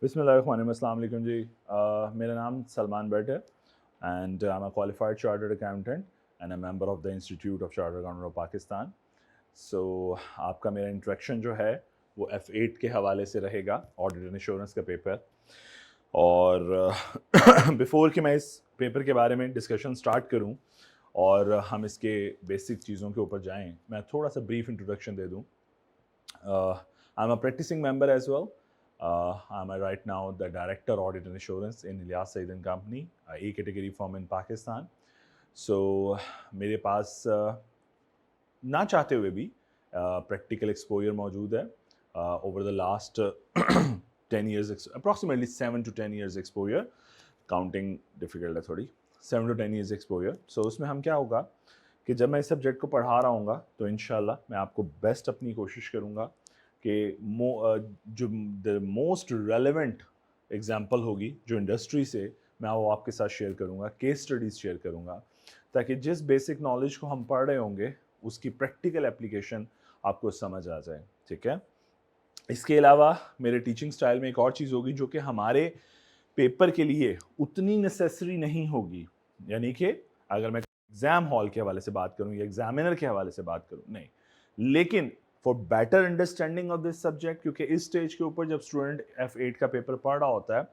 बिस्मिल्लाहिर्रहमानिर्रहीम, अस्सलाम वालेकुम जी। मेरा नाम सलमान भट्ट है and I am a qualified chartered accountant and a member of the institute of chartered accountant of Pakistan. So आपका मेरा इंट्रोडक्शन जो है वो F8 के हवाले से रहेगा, ऑडिट एंड इंश्योरेंस का पेपर। और बिफोर कि मैं इस पेपर के बारे में डिस्कशन स्टार्ट करूं और हम इसके बेसिक चीज़ों के ऊपर जाएं, मैं थोड़ा सा ब्रीफ इंट्रोडक्शन दे दूं। I am a practising member as well. I'm right now the Director Audit and Assurance in Ilyas Saeed and Company, A category firm in Pakistan. So मेरे पास ना चाहते हुए भी प्रैक्टिकल एक्सपोजर मौजूद है over the last 10 years, approximately 7 to 10 years exposure. Counting difficult है थोड़ी. 7 to 10 years exposure. सो उसमें हम क्या होगा कि जब मैं इस सब्जेक्ट को पढ़ा रहा हूँगा तो इंशाल्लाह मैं आपको बेस्ट अपनी कोशिश करूँगा कि जो द मोस्ट रेलेवेंट एग्जांपल होगी जो इंडस्ट्री से, मैं वो आपके साथ शेयर करूँगा, केस स्टडीज़ शेयर करूँगा, ताकि जिस बेसिक नॉलेज को हम पढ़ रहे होंगे उसकी प्रैक्टिकल एप्लीकेशन आपको समझ आ जाए. ठीक है. इसके अलावा मेरे टीचिंग स्टाइल में एक और चीज़ होगी जो कि हमारे पेपर के लिए उतनी नेसेसरी नहीं होगी. यानी कि अगर मैं एग्जाम हॉल के हवाले से बात करूं या एग्जामिनर के हवाले से बात करूं, नहीं, लेकिन for better understanding of this subject, क्योंकि इस स्टेज के ऊपर जब स्टूडेंट F8 का पेपर पढ़ रहा होता है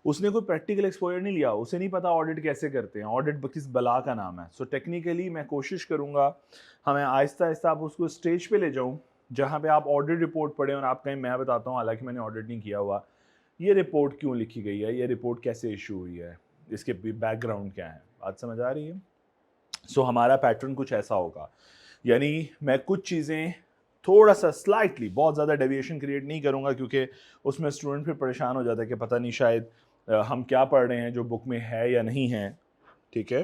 उसने कोई प्रैक्टिकल एक्सपोजर नहीं लिया, उसे नहीं पता ऑडिट कैसे करते हैं, ऑडिट किस बला का नाम है. सो टेक्निकली मैं कोशिश करूंगा हमें आहिस्ता आहिस्ता आप उसको स्टेज पे ले जाऊं जहां पे आप ऑडिट रिपोर्ट पढ़ें और आप कहीं, मैं बताता हूं हालांकि मैंने ऑडिट नहीं किया हुआ, ये रिपोर्ट क्यों लिखी गई है, ये रिपोर्ट कैसे इशू हुई है, इसके बैकग्राउंड क्या है. बात समझ आ रही है. सो हमारा पैटर्न कुछ ऐसा होगा, यानी मैं कुछ चीज़ें थोड़ा सा स्लाइटली, बहुत ज़्यादा डेविएशन क्रिएट नहीं करूँगा क्योंकि उसमें स्टूडेंट फिर परेशान हो जाता है कि पता नहीं शायद हम क्या पढ़ रहे हैं जो बुक में है या नहीं है. ठीक है.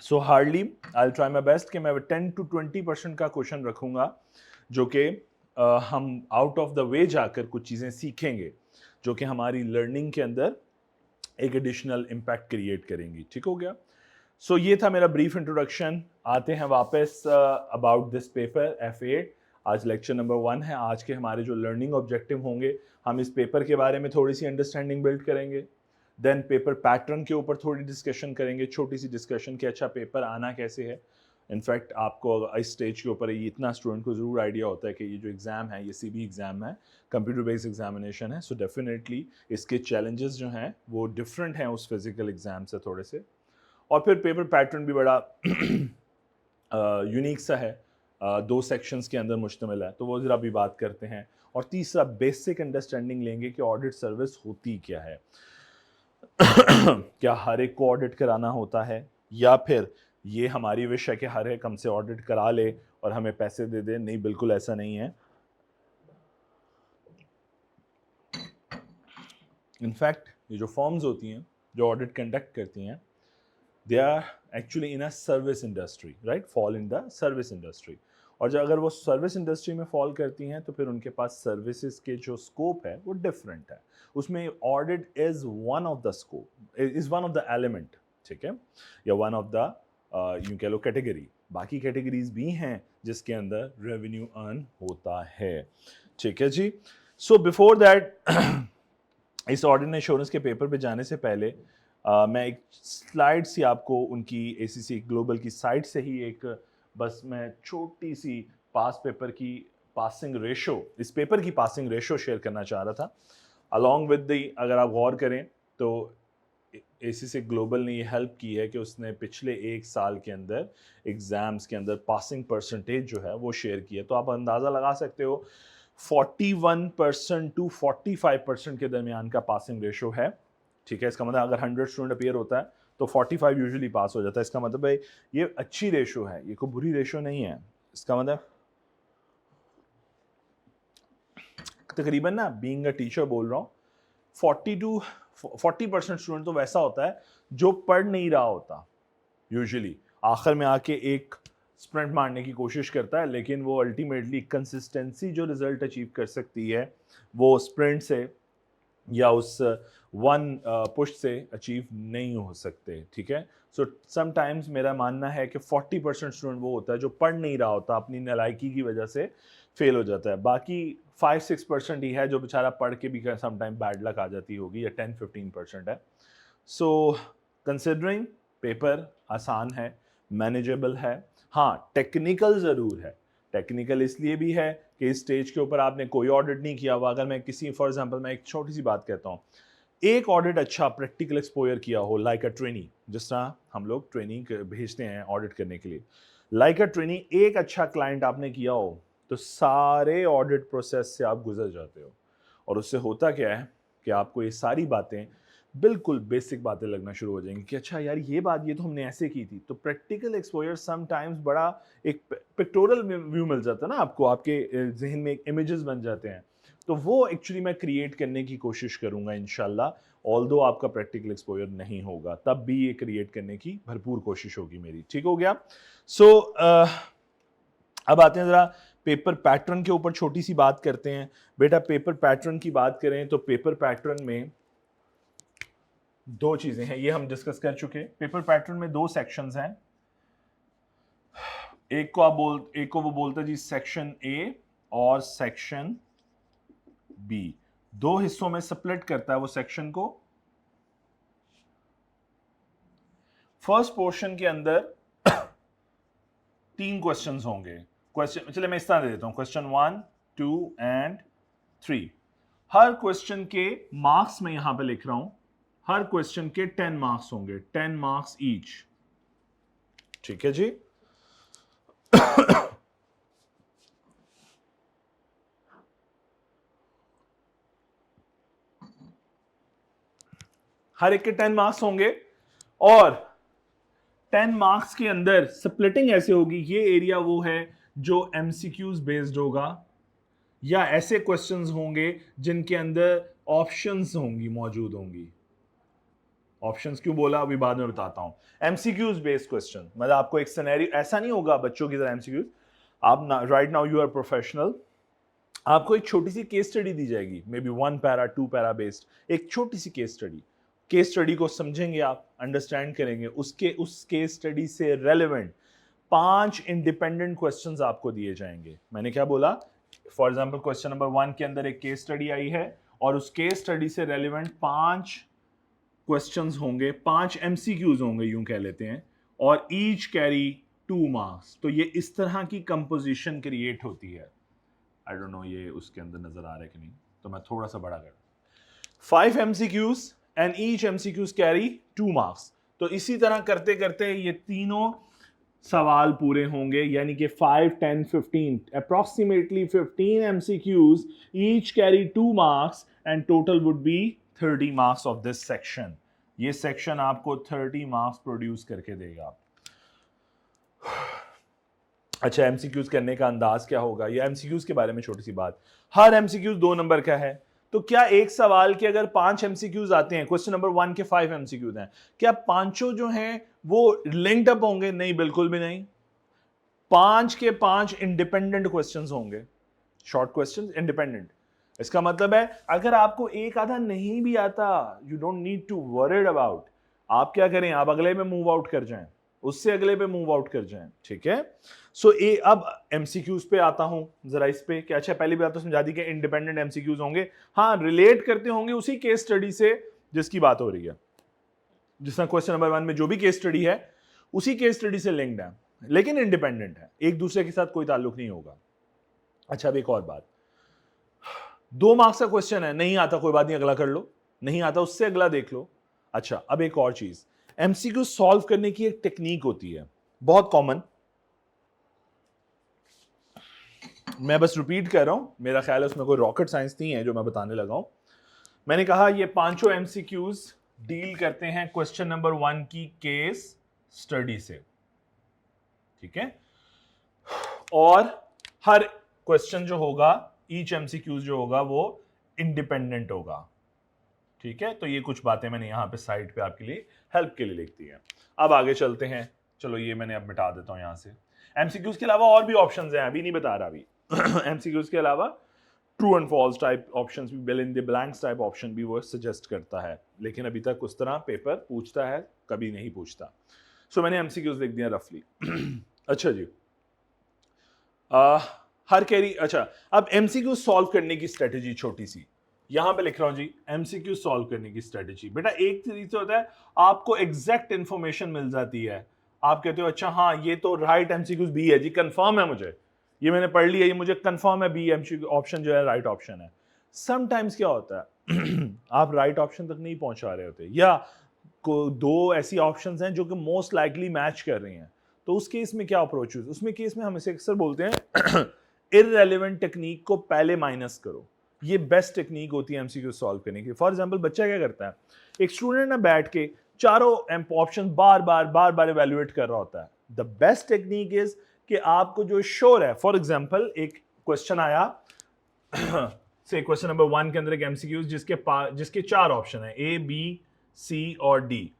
सो hardly I try my best कि मैं 10 to 20% का क्वेश्चन रखूँगा जो कि हम आउट ऑफ द वे जाकर कुछ चीज़ें सीखेंगे जो कि हमारी लर्निंग के अंदर एक एडिशनल इम्पैक्ट क्रिएट करेंगी. ठीक हो गया. सो ये था मेरा ब्रीफ इंट्रोडक्शन. आते हैं वापस अबाउट दिस पेपर F8. आज लेक्चर नंबर 1 है. आज के हमारे जो लर्निंग ऑब्जेक्टिव होंगे, हम इस पेपर के बारे में थोड़ी सी अंडरस्टैंडिंग बिल्ड करेंगे. देन पेपर पैटर्न के ऊपर थोड़ी डिस्कशन करेंगे, छोटी सी डिस्कशन कि अच्छा पेपर आना कैसे है. इनफैक्ट आपको इस स्टेज के ऊपर ये इतना स्टूडेंट को ज़रूर आइडिया होता है कि ये जो एग्ज़ाम है ये CB एग्ज़ाम है, कंप्यूटर बेस्ड एग्जामिनेशन है. सो डेफिनेटली इसके चैलेंजेस जो हैं वो डिफरेंट हैं उस फिजिकल एग्ज़ाम से थोड़े से. और फिर पेपर पैटर्न भी बड़ा यूनिक सा है, 2 सेक्शंस के अंदर मुश्तमिल है, तो वो ज़रा भी बात करते हैं. और तीसरा बेसिक अंडरस्टैंडिंग लेंगे कि ऑडिट सर्विस होती क्या है. क्या हर एक को ऑडिट कराना होता है या फिर ये हमारी विश है कि हर एक हमसे ऑडिट करा ले और हमें पैसे दे दे. नहीं, बिल्कुल ऐसा नहीं है. इनफैक्ट ये जो फॉर्म्स होती हैं जो ऑडिट कंडक्ट करती हैं, they are actually in a service industry, right, fall in the service industry. और जब अगर वो सर्विस इंडस्ट्री में फॉल करती हैं तो फिर उनके पास सर्विसेज के जो स्कोप है वो डिफरेंट है. उसमें audit is one of the scope, is one of the element. ठीक है. या वन ऑफ द यूं कह लो कैटेगरी. बाकी कैटेगरीज भी हैं जिसके अंदर रेवेन्यू अर्न होता है. ठीक है जी. सो बिफोर दैट इस ऑडिट इंश्योरेंस के पेपर पे जाने से पहले मैं एक स्लाइड सी आपको उनकी ACC ग्लोबल की साइट से ही एक, बस मैं छोटी सी पास पेपर की पासिंग रेशो, इस पेपर की पासिंग रेशो शेयर करना चाह रहा था अलॉन्ग विद द. अगर आप गौर करें तो ACC ग्लोबल ने ये हेल्प की है कि उसने पिछले 1 साल के अंदर एग्जाम्स के अंदर पासिंग परसेंटेज जो है वो शेयर की है. तो आप अंदाज़ा लगा सकते हो 41% to 45% के दरमियान का पासिंग रेशो है. ठीक है. इसका मतलब अगर 100 स्टूडेंट अपीयर होता है तो 45 यूजुअली पास हो जाता है. इसका मतलब भाई ये अच्छी रेशो है, ये कोई बुरी रेशो नहीं है. इसका मतलब तकरीबन ना, बीइंग अ टीचर बोल रहा हूँ, 40% स्टूडेंट तो वैसा होता है जो पढ़ नहीं रहा होता, यूजुअली आखिर में आके एक स्प्रिंट मारने की कोशिश करता है, लेकिन वो अल्टीमेटली कंसिस्टेंसी जो रिजल्ट अचीव कर सकती है वो स्प्रिंट से या उस वन पुश से अचीव नहीं हो सकते. ठीक है. सो समटाइम्स मेरा मानना है कि 40% स्टूडेंट वो होता है जो पढ़ नहीं रहा होता, अपनी नालायकी की वजह से फेल हो जाता है. बाकी 5-6% ही है जो बेचारा पढ़ के भी समटाइम बैड लक आ जाती होगी, या 10-15% है। सो कंसिडरिंग पेपर आसान है, मैनेजेबल है। हाँ, टेक्निकल ज़रूर है। टेक्निकल इसलिए भी है कि इस स्टेज के ऊपर आपने कोई ऑडिट नहीं किया हुआ। अगर मैं किसी, फॉर एग्जांपल मैं एक छोटी सी बात कहता हूँ, एक ऑडिट अच्छा प्रैक्टिकल एक्सपोजर किया हो, लाइक अ ट्रेनी, जिस तरह हम लोग ट्रेनिंग भेजते हैं ऑडिट करने के लिए, लाइक अ ट्रेनी एक अच्छा क्लाइंट आपने किया हो, तो सारे ऑडिट प्रोसेस से आप गुजर जाते हो। और उससे होता क्या है कि आपको ये सारी बातें बिल्कुल बेसिक बातें लगना शुरू हो जाएंगी कि अच्छा यार ये बात, ये तो हमने ऐसे की थी। तो प्रैक्टिकल एक्सपोजर समटाइम्स बड़ा एक पिक्टोरल व्यू मिल जाता है ना आपको, आपके जहन में एक इमेजेस बन जाते हैं। तो वो एक्चुअली मैं क्रिएट करने की कोशिश करूंगा इंशाल्लाह। ऑल्दो आपका प्रैक्टिकल एक्सपोजर नहीं होगा, तब भी ये क्रिएट करने की भरपूर कोशिश होगी मेरी। ठीक हो गया? सो अब आते हैं जरा पेपर पैटर्न के ऊपर, छोटी सी बात करते हैं। बेटा पेपर पैटर्न की बात करें तो पेपर पैटर्न में दो चीजें हैं, ये हम डिस्कस कर चुके। पेपर पैटर्न में दो सेक्शंस हैं। एक को वो बोलते हैं जी सेक्शन ए और सेक्शन बी। दो हिस्सों में स्प्लिट करता है वो सेक्शन को। फर्स्ट पोर्शन के अंदर 3 क्वेश्चंस होंगे। क्वेश्चन, चलिए मैं इस तरह दे देता हूं, क्वेश्चन 1, 2 एंड 3। हर क्वेश्चन के मार्क्स में यहां पे लिख रहा हूं, हर क्वेश्चन के 10 मार्क्स होंगे, 10 मार्क्स ईच। ठीक है जी? हर एक के 10 मार्क्स होंगे, और 10 मार्क्स के अंदर स्प्लिटिंग ऐसे होगी, ये एरिया वो है जो एमसीक्यूज बेस्ड होगा, या ऐसे क्वेश्चंस होंगे जिनके अंदर ऑप्शंस होंगी, मौजूद होंगी। ऑप्शंस क्यों बोला अभी बाद में बताता हूं। एमसीक्यूज बेस्ड क्वेश्चन मतलब आपको एक सिनेरियो, ऐसा नहीं होगा बच्चों की तरह एमसीक्यूज। आप right now you are professional, आपको एक छोटी सी केस स्टडी दी जाएगी, maybe 1 para 2 para based, एक छोटी सी केस स्टडी। केस स्टडी को समझेंगे आप, अंडरस्टैंड करेंगे, उस केस स्टडी से रेलेवेंट 5 इंडिपेंडेंट क्वेश्चंस आपको दिए जाएंगे। मैंने क्या बोला? फॉर एग्जांपल क्वेश्चन नंबर 1 के अंदर एक केस स्टडी आई है, और उस केस स्टडी से रेलेवेंट 5 क्वेश्चंस होंगे, 5 एमसीक्यूज होंगे यूं कह लेते हैं, और ईच कैरी 2 मार्क्स। तो ये इस तरह की कंपोजिशन क्रिएट होती है। आई डोंट नो ये उसके अंदर नजर आ रहा है कि नहीं, तो मैं थोड़ा सा बड़ा कर, 5 MCQs and each MCQs carry 2 marks. तो इसी तरह करते करते ये तीनों सवाल पूरे होंगे, यानी कि 5, 10, 15, approximately 15 MCQs, each carry 2 marks, and total would be 30 marks of this section. ये सेक्शन आपको 30 मार्क्स प्रोड्यूस करके देगा। अच्छा, एमसीक्यूज करने का अंदाज क्या होगा? ये एमसीक्यूज के बारे में छोटी सी बात। हर एमसीक्यूज 2 नंबर का है, तो क्या एक सवाल के अगर 5 एमसीक्यूज आते हैं, क्वेश्चन नंबर 1 के 5 एमसीक्यूज हैं, क्या पांचों जो हैं वो लिंक्ड अप होंगे? नहीं, बिल्कुल भी नहीं। 5 के 5 इंडिपेंडेंट क्वेश्चंस होंगे, शॉर्ट क्वेश्चंस इंडिपेंडेंट। इसका मतलब है अगर आपको एक आधा नहीं भी आता, you don't need to worried about. आप क्या करें, आप अगले में मूव आउट कर जाएं, उससे अगले पे मूव आउट कर जाएं। ठीक है? सो ए अब एमसीक्यूज पे आता हूं जरा इस पे। क्या अच्छा, पहली बात तो समझा दी कि इंडिपेंडेंट एमसीक्यूज होंगे। हाँ, रिलेट करते होंगे उसी केस स्टडी से जिसकी बात हो रही है। जिस तरह क्वेश्चन नंबर 1 में जो भी केस स्टडी है उसी केस स्टडी से लिंक्ड है, लेकिन इंडिपेंडेंट है, एक दूसरे के साथ कोई ताल्लुक नहीं होगा। अच्छा, अब एक और बात, 2 मार्क्स का क्वेश्चन है, नहीं आता कोई बात नहीं, अगला कर लो, नहीं आता उससे अगला देख लो। अच्छा, अब एक और चीज, एमसीक्यू सॉल्व करने की एक टेक्निक होती है बहुत कॉमन, मैं बस रिपीट कर रहा हूं, मेरा ख्याल है उसमें कोई रॉकेट साइंस नहीं है जो मैं बताने लगा हूं। मैंने कहा ये पांचों एमसीक्यूज डील करते हैं क्वेश्चन नंबर 1 की केस स्टडी से। ठीक है? और हर क्वेश्चन जो होगा, ईच एमसीक्यूज जो होगा वो इंडिपेंडेंट होगा। ठीक है? तो ये कुछ बातें मैंने यहां पे साइड पे आपके लिए हेल्प के लिए लिख दी हैं। अब आगे चलते हैं। चलो ये मैंने अब मिटा देता हूं यहां से। एमसीक्यूज के अलावा और भी ऑप्शंस हैं, अभी नहीं बता रहा अभी। एमसीक्यूज के अलावा true and false type options भी, fill in the blanks type option भी वो सजेस्ट करता है, लेकिन अभी तक उस तरह पेपर पूछता है कभी नहीं पूछता। सो मैंने एमसीक्यूज लिख दिया रफली। अच्छा जी, हर कैरी, अच्छा अब एमसीक्यू सॉल्व करने की स्ट्रेटेजी छोटी सी यहां पे लिख रहा हूं जी, एमसीक्यू सॉल्व करने की स्ट्रेटेजी। बेटा एक तरीके से होता है, आपको एग्जैक्ट इंफॉर्मेशन मिल जाती है, आप कहते हो अच्छा हाँ ये तो राइट एमसीक्यूज बी है जी, कंफर्म है मुझे, ये मैंने पढ़ लिया, ये मुझे कंफर्म है बी एमसीक्यू ऑप्शन जो है राइट ऑप्शन है। समटाइम्स क्या होता है आप राइट ऑप्शन तक नहीं पहुंचा रहे होते, या को दो ऐसी ऑप्शंस हैं जो कि मोस्ट लाइकली मैच कर रही हैं, तो उस केस में क्या अप्रोच है, उसमें केस में हम इसे अक्सर बोलते हैं इररेलेवेंट टेक्निक को पहले माइनस करो। ये बेस्ट टेक्निक होती है एमसीक्यू सॉल्व करने की। फॉर एग्जांपल बच्चा क्या करता है, एक स्टूडेंट ना बैठ के चारों ऑप्शन बार बार इवेल्युएट कर रहा होता है। द बेस्ट टेक्निक इज कि आपको जो श्योर है, फॉर एग्जांपल एक क्वेश्चन आया से क्वेश्चन नंबर 1 के अंदर एक एमसीक्यू जिसके 4 ऑप्शन है, ए बी सी और डी,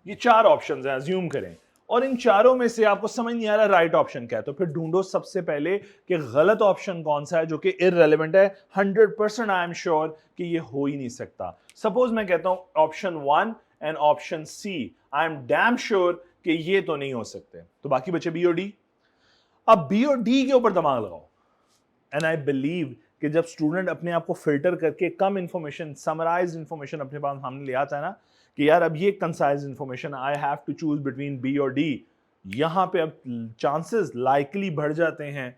ये 4 ऑप्शन है अज्यूम करें, और इन चारों में से आपको समझ नहीं आ रहा राइट ऑप्शन क्या है, तो फिर ढूंढो सबसे पहले कि गलत ऑप्शन कौन सा है जो कि इररेलेवेंट है। 100% आई एम श्योर कि ये हो ही नहीं सकता। सपोज मैं कहता हूं option 1 and option C, I am damn sure कि ये तो नहीं हो सकते, तो बाकी बचे बी और डी। अब बी और डी के ऊपर दिमाग लगाओ, एंड आई बिलीव कि जब स्टूडेंट अपने आप को फिल्टर करके कम इंफॉर्मेशन, समराइज्ड इंफॉर्मेशन अपने पास हमने ले आता है ना कि यार अब ये concise information, I have to choose between B और डी, यहां पे अब चांसेस लाइकली बढ़ जाते हैं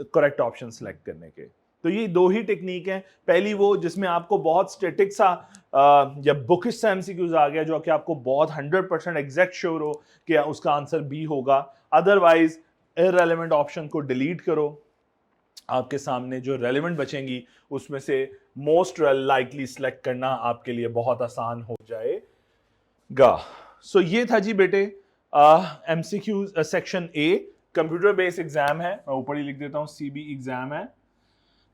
करेक्ट ऑप्शन सेलेक्ट करने के। तो ये दो ही टेक्निक है, पहली वो जिसमें आपको बहुत स्टैटिक सा या बुकिश सा एमसीक्यूज आ गया जो कि आपको बहुत 100% एग्जैक्ट श्योर हो कि उसका आंसर बी होगा, अदरवाइज इररेलेवेंट ऑप्शन को डिलीट करो, आपके सामने जो रेलेवेंट बचेंगी उसमें से मोस्ट लाइकली सिलेक्ट करना आपके लिए बहुत आसान हो जाएगा। सो ये था जी बेटे MCQ section A. Computer based exam है, मैं ऊपर ही लिख देता हूं सीबी एग्जाम है,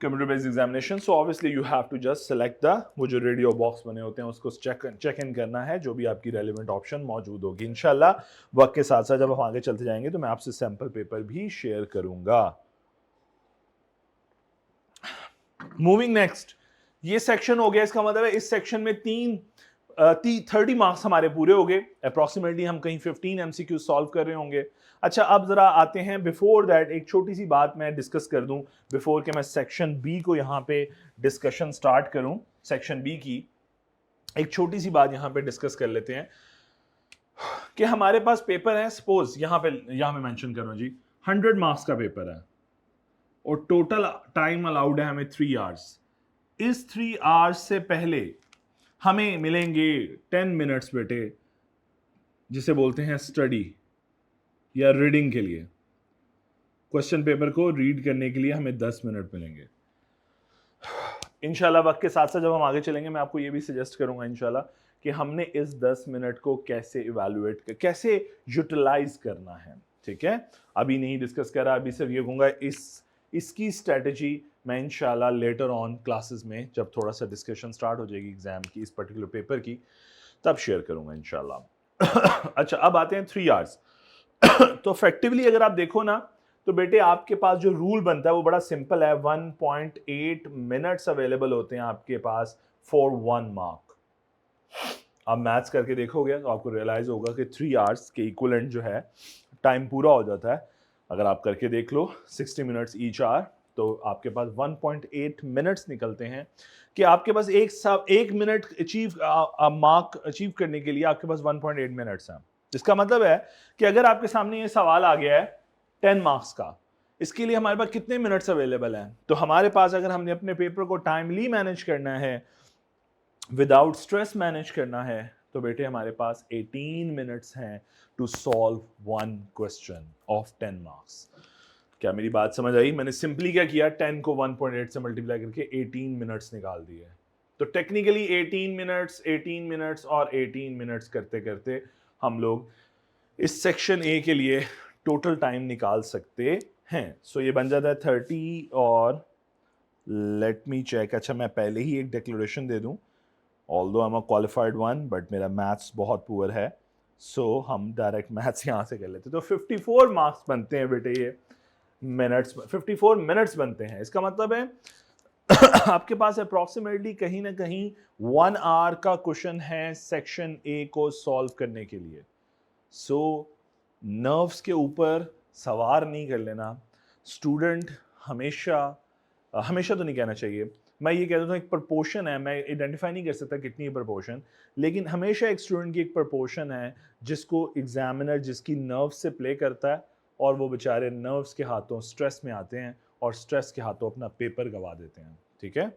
computer based examination. So obviously you have to just select the, वो जो रेडियो बॉक्स बने होते हैं उसको चेक इन करना है, जो भी आपकी रेलेवेंट ऑप्शन मौजूद होगी। इंशाल्लाह वक्त के साथ साथ जब हम आगे चलते जाएंगे तो मैं आपसे सैंपल पेपर भी शेयर करूंगा। मूविंग नेक्स्ट, ये सेक्शन हो गया, इसका मतलब है इस सेक्शन में 30 मार्क्स हमारे पूरे हो गए, अप्रॉक्सीमेटली हम कहीं 15 एमसीक्यू सॉल्व कर रहे होंगे। अच्छा अब जरा आते हैं, बिफोर दैट एक छोटी सी बात मैं डिस्कस कर दूं, बिफोर के मैं सेक्शन बी को यहां पे डिस्कशन स्टार्ट करूं, सेक्शन बी की एक छोटी सी बात यहां पे डिस्कस कर लेते हैं कि हमारे पास पेपर है, सपोज यहां मैं मेंशन कर रहा हूं जी 100 मार्क्स का पेपर है और टोटल टाइम अलाउड है हमें 3 आवर्स। इस 3 आवर्स से पहले हमें मिलेंगे 10 मिनट्स बेटे, जिसे बोलते हैं स्टडी या रीडिंग के लिए। क्वेश्चन पेपर को रीड करने के लिए हमें 10 मिनट मिलेंगे। इंशाल्लाह वक्त के साथ साथ जब हम आगे चलेंगे मैं आपको ये भी सजेस्ट करूंगा इंशाल्लाह कि हमने इस 10 मिनट को कैसे इवैल्यूएट कैसे यूटिलाइज करना है, ठीक है। अभी नहीं डिस्कस करा, अभी सिर्फ ये कहूंगा इसकी स्ट्रेटजी मैं इंशाल्लाह लेटर ऑन क्लासेस में जब थोड़ा सा डिस्कशन स्टार्ट हो जाएगी एग्जाम की, इस पर्टिकुलर पेपर की, तब शेयर करूंगा इंशाल्लाह। अच्छा अब आते हैं 3 आवर्स। तो इफेक्टिवली अगर आप देखो ना तो बेटे आपके पास जो रूल बनता है वो बड़ा सिंपल है, 1.8 मिनट्स अवेलेबल होते हैं आपके पास फॉर 1 मार्क। आप मैथ्स करके देखोगे तो आपको रियलाइज होगा कि 3 आवर्स के इक्विवेलेंट जो है टाइम पूरा हो जाता है। अगर आप करके देख लो 60 मिनट्स ईच आवर, तो आपके पास 1.8 मिनट्स निकलते हैं कि आपके पास एक मिनट मार्क अचीव करने के लिए आपके पास 1.8 मिनट्स हैं। इसका मतलब है कि अगर आपके सामने ये सवाल आ गया है 10 मार्क्स का, इसके लिए हमारे पास कितने मिनट्स अवेलेबल हैं? तो हमारे पास अगर हमने अपने पेपर को टाइमली मैनेज करना है, विदाउट स्ट्रेस मैनेज करना है, तो बेटे हमारे पास 18 मिनट्स हैं to solve 1 question of 10 marks. क्या मेरी बात समझ आई? मैंने सिंपली क्या किया, 10 को 1.8 से मल्टीप्लाई करके 18 मिनट्स निकाल दिए। तो टेक्निकली 18 मिनट्स और 18 मिनट्स करते करते हम लोग इस सेक्शन ए के लिए टोटल टाइम निकाल सकते हैं। सो ये बन जाता है 30 और लेट मी चेक। अच्छा मैं पहले ही एक डिक्लेरेशन दे दूं, although I am a qualified one but मेरा मैथ्स बहुत पुअर है, सो हम डायरेक्ट मैथ्स यहाँ से कर लेते। तो 54 मार्क्स बनते हैं बेटे, ये मिनट्स 54 मिनट्स बनते हैं। इसका मतलब है आपके पास अप्रॉक्सीमेटली कहीं ना कहीं 1 आवर का क्वेश्चन है सेक्शन ए को सॉल्व करने के लिए। सो नर्व्स के ऊपर सवार नहीं कर लेना। स्टूडेंट हमेशा हमेशा तो नहीं कहना चाहिए, मैं ये कह देता हूँ एक प्रपोर्शन है, मैं आइडेंटिफाई नहीं कर सकता कितनी प्रपोर्शन, लेकिन हमेशा एक स्टूडेंट की एक प्रपोर्शन है जिसको एग्जामिनर जिसकी नर्व से प्ले करता है और वो बेचारे नर्व्स के हाथों स्ट्रेस में आते हैं और स्ट्रेस के हाथों अपना पेपर गवा देते हैं, ठीक है।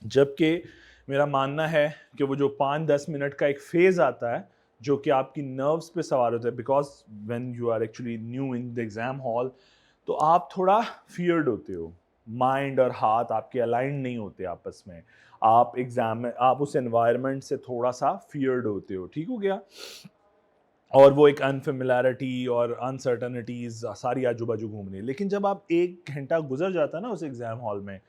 जबकि मेरा मानना है कि वो जो 5-10 मिनट का एक फेज़ आता है जो कि आपकी नर्व्स पे सवार होता है, because when you are actually new in the exam hall तो आप थोड़ा फियर्ड होते हो, माइंड और हाथ आपके अलाइन नहीं होते आपस में, आप उस एनवायरनमेंट से थोड़ा सा फियर्ड होते हो, ठीक हो गया। और वो एक अनफेमिलैरिटी और अनसर्टनिटीज़ सारी आजू बाजू घूम रही है। लेकिन जब आप 1 घंटा गुजर जाता है ना उस एग्ज़ाम हॉल में,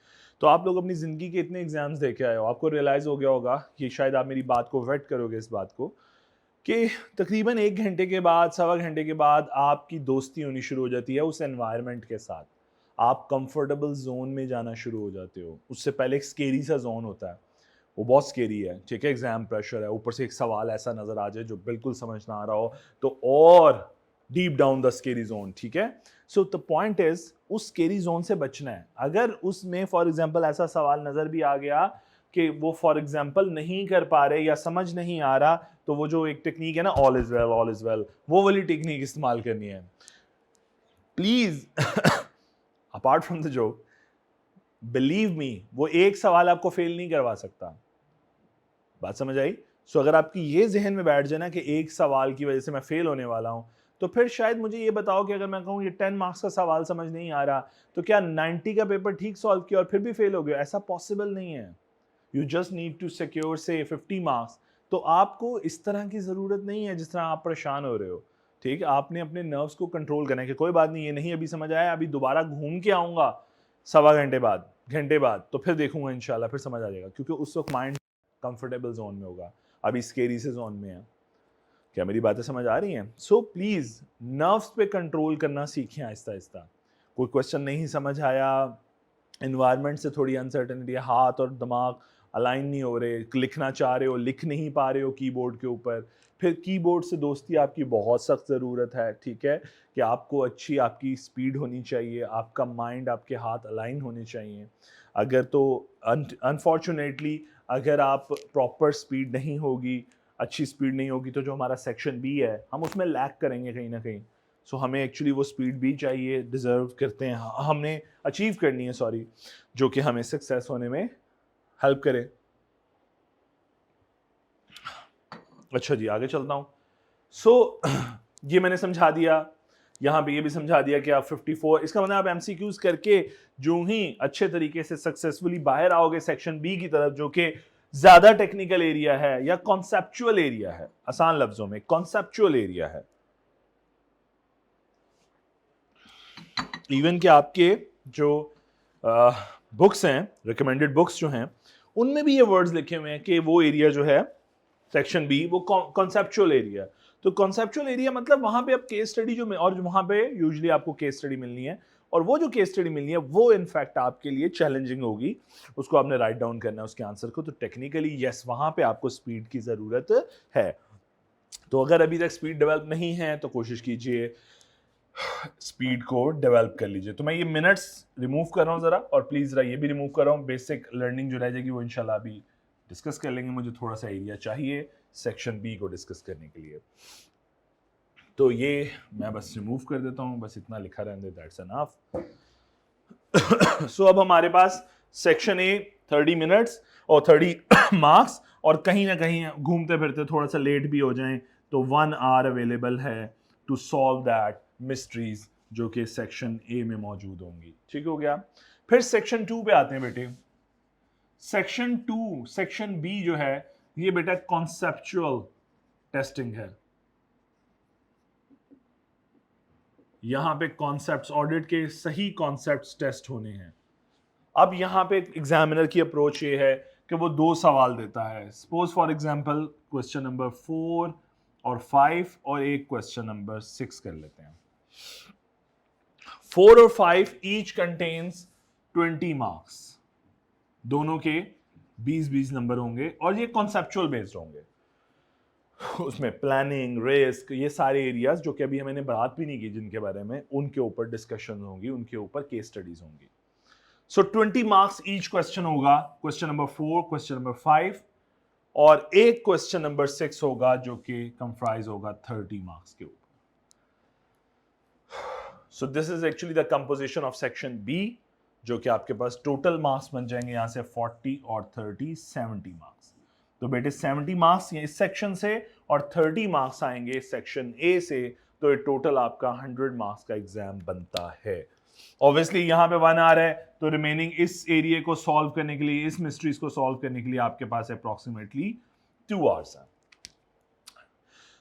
तो आप लोग अपनी ज़िंदगी के इतने एग्ज़ाम्स दे के आए हो, आपको रियलाइज़ हो गया होगा कि शायद आप मेरी बात को वेट करोगे इस बात को, कि तकरीबन 1 घंटे के बाद, सवा घंटे के बाद आपकी दोस्ती होनी शुरू हो जाती है उस एनवायरनमेंट के साथ। आप कंफर्टेबल ज़ोन में जाना शुरू हो जाते हो। उससे पहले एक स्केरी सा ज़ोन होता है, वो बहुत स्केरी है, ठीक है, एग्जाम प्रेशर है, ऊपर से एक सवाल ऐसा नजर आ जाए जो बिल्कुल समझ ना आ रहा हो, तो और deep down the scary zone, ठीक है। सो द पॉइंट इज उस स्केरी जोन से बचना है। अगर उसमें फॉर एग्जांपल ऐसा सवाल नजर भी आ गया कि वो फॉर एग्जांपल नहीं कर पा रहे या समझ नहीं आ रहा, तो वो जो एक टेक्निक है ना, all is well all is well, वो वाली टेक्निक इस्तेमाल करनी है please. Apart from the joke, believe me, वो एक सवाल आपको फेल नहीं करवा सकता। बात समझ आई? सो अगर आपकी ये जहन में बैठ जाए ना कि एक सवाल की वजह से मैं फेल होने वाला हूं, तो फिर शायद मुझे ये बताओ कि अगर मैं कहूँ ये 10 मार्क्स का सवाल समझ नहीं आ रहा, तो क्या 90 का पेपर ठीक सॉल्व किया और फिर भी फेल हो गया? ऐसा पॉसिबल नहीं है। You just need to secure say 50 marks. तो आपको इस तरह की ज़रूरत नहीं है जिस तरह आप परेशान हो रहे हो, ठीक है। आपने अपने नर्व्स को कंट्रोल करना है कि कोई बात नहीं, ये नहीं अभी समझ आया, अभी दोबारा घूम के आऊँगा सवा घंटे बाद, घंटे बाद, तो फिर देखूंगा इंशाल्लाह, फिर समझ आ जाएगा, क्योंकि उस वक्त माइंड कंफर्टेबल जोन में होगा, अभी स्केरी से जोन में है। क्या मेरी बातें समझ आ रही हैं? सो प्लीज नर्व्स पे कंट्रोल करना सीखें आहिस्ता आहिस्ता। कोई क्वेश्चन नहीं समझ आया, इन्वायरमेंट से थोड़ी अनसर्टेनिटी है, हाथ और दिमाग अलाइन नहीं हो रहे, लिखना चाह रहे हो लिख नहीं पा रहे हो कीबोर्ड के ऊपर, फिर कीबोर्ड से दोस्ती आपकी बहुत सख्त ज़रूरत है, ठीक है, कि आपको अच्छी आपकी स्पीड होनी चाहिए, आपका माइंड आपके हाथ अलाइन होने चाहिए। अगर तो अनफॉर्चुनेटली अगर आप प्रॉपर स्पीड नहीं होगी, अच्छी स्पीड नहीं होगी, तो जो हमारा सेक्शन बी है हम उसमें लैग करेंगे कहीं ना कहीं। सो हमें एक्चुअली वो स्पीड भी चाहिए, डिज़र्व करते हैं, हमने अचीव करनी है, सॉरी, जो कि हमें सक्सेस होने में हेल्प करे। अच्छा जी, आगे चलता हूँ। सो ये मैंने समझा दिया, यहाँ पे ये भी समझा दिया कि आप 54, इसका मतलब आप एमसीक्यूज करके जो ही अच्छे तरीके से सक्सेसफुली बाहर आओगे सेक्शन बी की तरफ, जो कि ज्यादा टेक्निकल एरिया है या कॉन्सेप्चुअल एरिया है, आसान लफ्जों में कॉन्सेप्चुअल एरिया है। इवन कि आपके जो बुक्स हैं, रिकमेंडेड बुक्स जो हैं, उनमें भी ये वर्ड्स लिखे हुए हैं कि वो एरिया जो है सेक्शन बी वो कॉन्सेप्चुअल एरिया। तो कॉन्सेप्चुअल एरिया मतलब वहां पे अब केस स्टडी जो और वहां पे यूजुअली आपको केस स्टडी मिलनी है, और वो जो केस स्टडी मिलनी है वो इनफैक्ट आपके लिए चैलेंजिंग होगी, उसको आपने राइट डाउन करना है उसके आंसर को। तो टेक्निकली यस, वहां पे आपको स्पीड की जरूरत है। तो अगर अभी तक स्पीड डेवलप नहीं है तो कोशिश कीजिए स्पीड को डेवलप कर लीजिए। तो मैं ये मिनट्स रिमूव कर रहा हूँ ज़रा, और प्लीज़ ज़रा ये भी रिमूव कर रहा हूँ। बेसिक लर्निंग जो रह जाएगी वो इंशाल्लाह अभी डिस्कस कर लेंगे। मुझे थोड़ा सा एरिया चाहिए सेक्शन बी को डिस्कस करने के लिए, तो ये मैं बस रिमूव कर देता हूँ, बस इतना लिखा रहने, दैट्स एनफ। सो अब हमारे पास सेक्शन ए 30 मिनट्स और 30 मार्क्स, और कहीं ना कहीं घूमते फिरते थोड़ा सा लेट भी हो जाएं तो 1 आवर अवेलेबल है टू सॉल्व दैट मिस्ट्रीज जो कि सेक्शन ए में मौजूद होंगी। ठीक हो गया। फिर सेक्शन 2 पे आते हैं बेटे। सेक्शन 2, सेक्शन बी जो है ये बेटा कॉन्सेप्चुअल टेस्टिंग है। यहां पे कॉन्सेप्ट्स, ऑडिट के सही कॉन्सेप्ट्स टेस्ट होने हैं। अब यहां पे एग्जामिनर की अप्रोच ये है कि वो 2 सवाल देता है। Suppose for example question number 4 और 5 और एक क्वेश्चन नंबर 6 कर लेते हैं। 4 और 5 ईच कंटेन्स 20 मार्क्स, दोनों के 20-20 नंबर होंगे और ये कॉन्सेप्चुअल बेस्ड होंगे। उसमें प्लानिंग, रिस्क, ये सारे एरियाज जो कि अभी मैंने बात भी नहीं की जिनके बारे में, उनके ऊपर डिस्कशन होंगी, उनके ऊपर केस स्टडीज होंगी। सो 20 मार्क्स ईच क्वेश्चन होगा, क्वेश्चन नंबर 4, क्वेश्चन नंबर 5 और एक क्वेश्चन नंबर 6 होगा जो कि कंप्राइज होगा 30 मार्क्स के ऊपर. So this is actually the composition of section B, जो कि आपके पास टोटल मार्क्स बन जाएंगे यहां से 40 और 30 70 मार्क्स. तो बेटे 70 मार्क्स इस सेक्शन से और 30 मार्क्स आएंगे सेक्शन ए से, तो ये टोटल आपका 100 मार्क्स का एग्जाम बनता है. ऑब्वियसली यहां पे 1 आवर है, तो रिमेनिंग इस एरिया को सॉल्व करने के लिए, इस मिस्ट्रीज को सॉल्व करने के लिए आपके पास अप्रोक्सीमेटली 2 आवर्स है.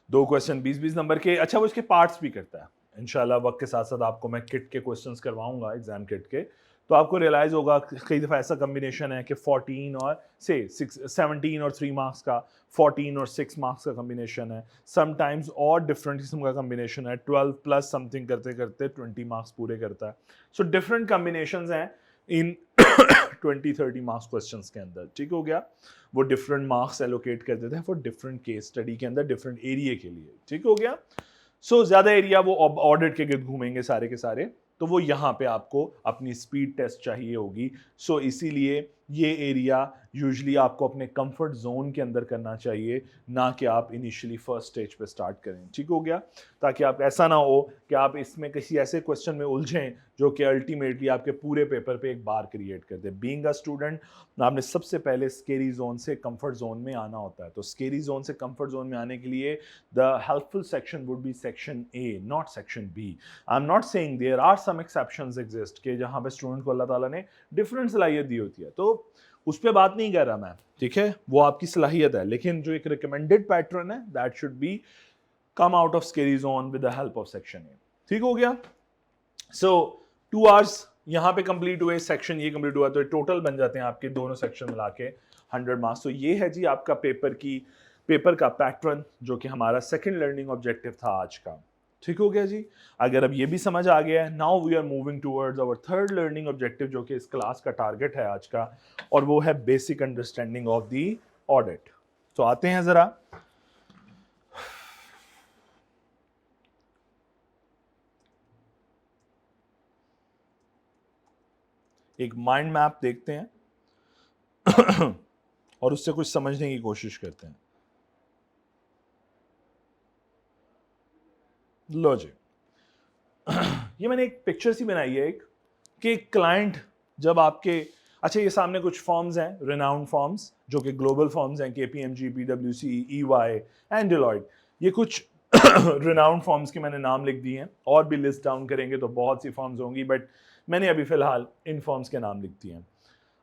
2 क्वेश्चन 20-20 नंबर के. अच्छा, वो इसके पार्ट्स भी करता है. इंशाल्लाह वक्त के साथ साथ आपको मैं किट के क्वेश्चंस करवाऊंगा, एग्जाम किट के, तो आपको रियलाइज होगा कई दफ़ा ऐसा कम्बिनेशन है कि 14 और 17 और 3 मार्क्स का, 14 और 6 मार्क्स का कम्बिनेशन है, समटाइम्स और डिफरेंट किस्म का कम्बिनेशन है, 12 प्लस समथिंग करते करते 20 मार्क्स पूरे करता है. सो डिफरेंट कम्बिनेशंस हैं इन 20-30 मार्क्स क्वेश्चंस के अंदर. ठीक हो गया. वो डिफरेंट मार्क्स एलोकेट कर देते हैं फॉर डिफरेंट केस स्टडी के अंदर, डिफरेंट एरिया के लिए. ठीक हो गया. सो ज्यादा एरिया वो ऑडिट के गिर्द घूमेंगे सारे के सारे, तो वो यहाँ पे आपको अपनी स्पीड टेस्ट चाहिए होगी. सो इसीलिए ये एरिया यूजुअली आपको अपने कंफर्ट जोन के अंदर करना चाहिए, ना कि आप इनिशियली फर्स्ट स्टेज पे स्टार्ट करें. ठीक हो गया. ताकि आप ऐसा ना हो कि आप इसमें किसी ऐसे क्वेश्चन में उलझें जो कि अल्टीमेटली आपके पूरे पेपर पे एक बार क्रिएट कर दे. बीइंग अ स्टूडेंट आपने सबसे पहले स्केरी जोन से कंफर्ट जोन में आना होता है. तो स्केरी जोन से कंफर्ट जोन में आने के लिए the helpful section would be section A, not section B. I am not saying there are some exceptions exist कि जहां पे स्टूडेंट को अल्लाह ताला ने डिफरेंट सलाहियत दी होती है, तो उस पर बात नहीं कर रहा मैं. ठीक है, वो आपकी सलाहियत है, लेकिन जो एक रिकमेंडेड पैटर्न है that should be come out of scary zone with the help of section A. ठीक हो गया. सो 2 आवर्स यहां पे कंप्लीट हुए, सेक्शन ये कंप्लीट हुआ, तो टोटल बन जाते हैं आपके दोनों सेक्शन मिला के 100 मार्क्स. तो ये है जी आपका पेपर का पैटर्न, जो कि हमारा सेकंड लर्निंग ऑब्जेक्टिव था आज का. ठीक हो गया जी. अगर अब ये भी समझ आ गया है, now we are moving towards our third learning objective, जो कि इस क्लास का टारगेट है आज का, और वो है basic understanding of the audit. तो आते हैं जरा. एक माइंड मैप देखते हैं और उससे कुछ समझने की कोशिश करते हैं. लो जी, ये मैंने एक पिक्चर सी बनाई है एक, कि क्लाइंट जब आपके, अच्छा ये सामने कुछ फॉर्म्स हैं, रिनाउंड फॉर्म्स, जो कि ग्लोबल फॉर्म्स हैं, KPMG, PwC, EY and Deloitte. ये कुछ रिनाउंड फॉर्म्स के मैंने नाम लिख दिए हैं, और भी लिस्ट डाउन करेंगे तो बहुत सी फॉर्म्स होंगी, बट मैंने अभी फिलहाल इन फॉर्म्स के नाम लिख दिए हैं.